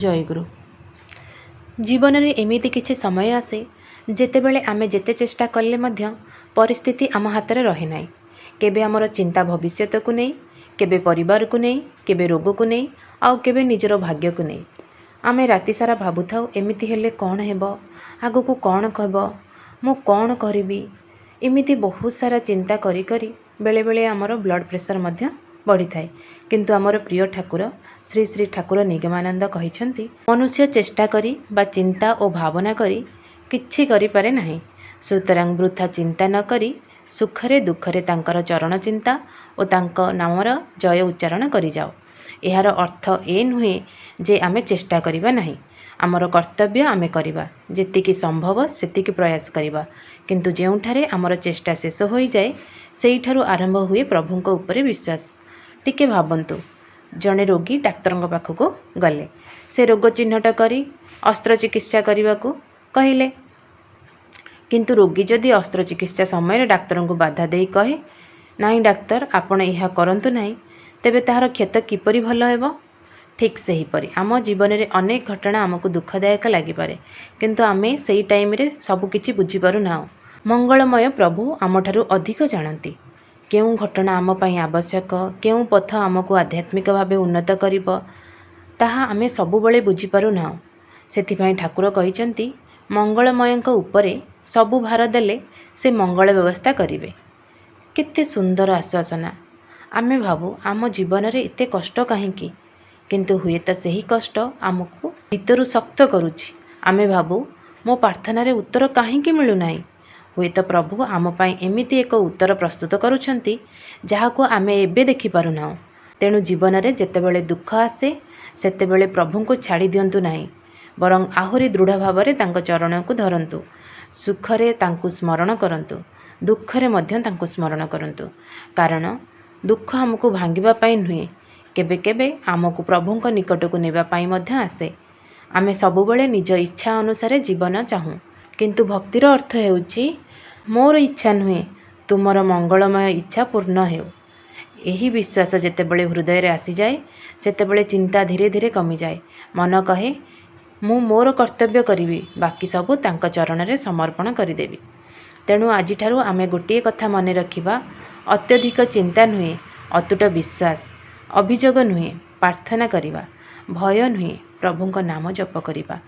जयगुरु। जीवन में एमिति किछि समय आसे जेतेबेले आमे जेते चेष्टा कले मध्य परिस्थिति आम हाथ में रहे ना। केबे आमर चिंता भविष्यत को नहीं, केबे परिवार को नहीं, केबे रोग को नहीं, आउ केबे निजर भाग्य को नहीं। आमे राति सारा भाबु थाउ एमिति हेले कौन हेबो, आगो को कौन कहबो, मु कौन करिबी। एमिति बहुत सारा चिंता करी करी बेले बेले आमर ब्लड प्रेशर मध्य बढ़ी थाए। किंतु आमर प्रिय ठाकुर श्री श्री ठाकुर निगमानंद कहिसेंती, मनुष्य चेष्टा करी बा चिंता और भावना करी किछि करि पारे नाही। सुतरां वृथा चिंता न करी सुखरे दुखरे तांकर चरण चिंता और तांक नामर जय उच्चारण करि जाओ। एहार अर्थ ए नुहे जे आमे चेष्टा करिबा नाही। आमर कर्तव्य आमे करिबा, जेतिकी संभव सेतिकी प्रयास करिबा। किंतु जेउठारे आमर चेष्टा शेष होई जाए सेइठारु आरंभ हुए प्रभुंक उपरे विश्वास। टिके भाबंतु, जड़े रोगी डाक्तर पाखक गले, से रोग चिन्हट करी अस्त्र चिकित्सा करने को कहले। किंतु रोगी जदि अस्त्र चिकित्सा समय डाक्तर को बाधा दे कहे नहीं डाक्तर आपण यह करंतु नहीं, तेबे ताहार क्षत किपरि भल हेबो। ठीक सही परी आम जीवन में अनेक घटना आमको दुखदायक लगिपारे, किंतु आमे सेई टाइम रे सब किछि बुझी पारु ना। मंगलमय प्रभु आमठारु अधिक जानती केउं घटना आम पई आवश्यक, केउं पथ आमको आध्यात्मिक भावे उन्नत करिबो, ताहा आमे सबुबले बुझी पारु ना। सेथिपाई ठाकुर कहिसंती मंगलमयଙ୍କ उपरे सबु भार देले से मंगल व्यवस्था करिवे। केते सुंदर आश्वासना। आमे भाबु आम जीवन रे एते कष्ट काहेकि, किंतु हुए तो सही कष्ट आमको भीतरु शक्त करुछि। आमे भाबु मो प्रार्थना रे उत्तर काहेकि मिलु नाही। हुए तो प्रभु आम पाई एमिति एक उत्तर प्रस्तुत करुछंती जाहाको आमे एबे देखि पारु ना। तेणु जीवन रे जेतेबेले दुख आसे सेतेबेले प्रभु को छाड़ी दियंतु नाही, बरं आहुरी दृढ़ भाव में तांको चरण को धरंतु। सुखरे तांको स्मरण करंतु, दुखरे मध्य तांको स्मरण करंतु। कारण दुख हमको भांगिबा पाई नुहे, केबे केबे आमको प्रभुंक निकट को नेबा पाई मध्य आसे। आमे सबुबले निज इच्छा अनुसार जीवन चाहूँ, किंतु भक्तिर अर्थ हेउची मोर इच्छा नुहे तुमर मंगलमय इच्छा पूर्ण हेउ। यही विश्वास जेतेबेले हृदय रे आसी जाए सेतेबेले चिंता धीरे धीरे कमी जाए। मन कहे मु मोर कर्तव्य करिवि, बाकी सबु तांक चरण रे समर्पण करिदेवी। तेणु आज ठारू आमे गोटे कथा मने रखिबा, अत्यधिक चिंता नुहे अतुट विश्वास, अभियोग नुहे प्रार्थना करिबा, भय नुहे प्रभुंक नाम जप करिबा।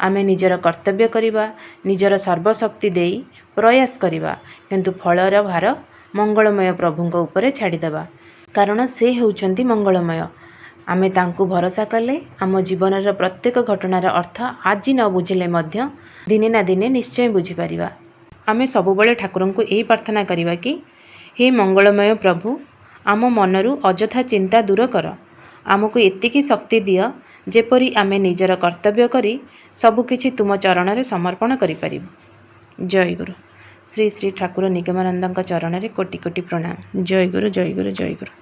आमे निजर कर्तव्य करिबा, निजर सर्वशक्ति देई प्रयास करिबा, किंतु फलर भार मंगलमय प्रभुंक उपरे छाड़ी देबा। कारण से हेउचंती मंगलमय। आमे तांकु भरोसा कले आम जीवनर प्रत्येक घटनार अर्थ आज न बुझिले मध्य दिने ना दिने निश्चय बुझी पारिबा। आमे सबुबले ठाकुरंकु एही प्रार्थना करिबा कि हे मंगलमय प्रभु, आम मनरु अजथा चिंता दूर कर। आमको एतिकी शक्ति दिय जेपरी आमे निजर कर्तव्य करी सबुकिछि तुम चरण रे समर्पण करि पारिबु। जय गुरु। श्री श्री ठाकुर निगमानंदଙ୍କ चरण रे कोटि कोटि प्रणाम। जय गुरु जय गुरु जय गुरु।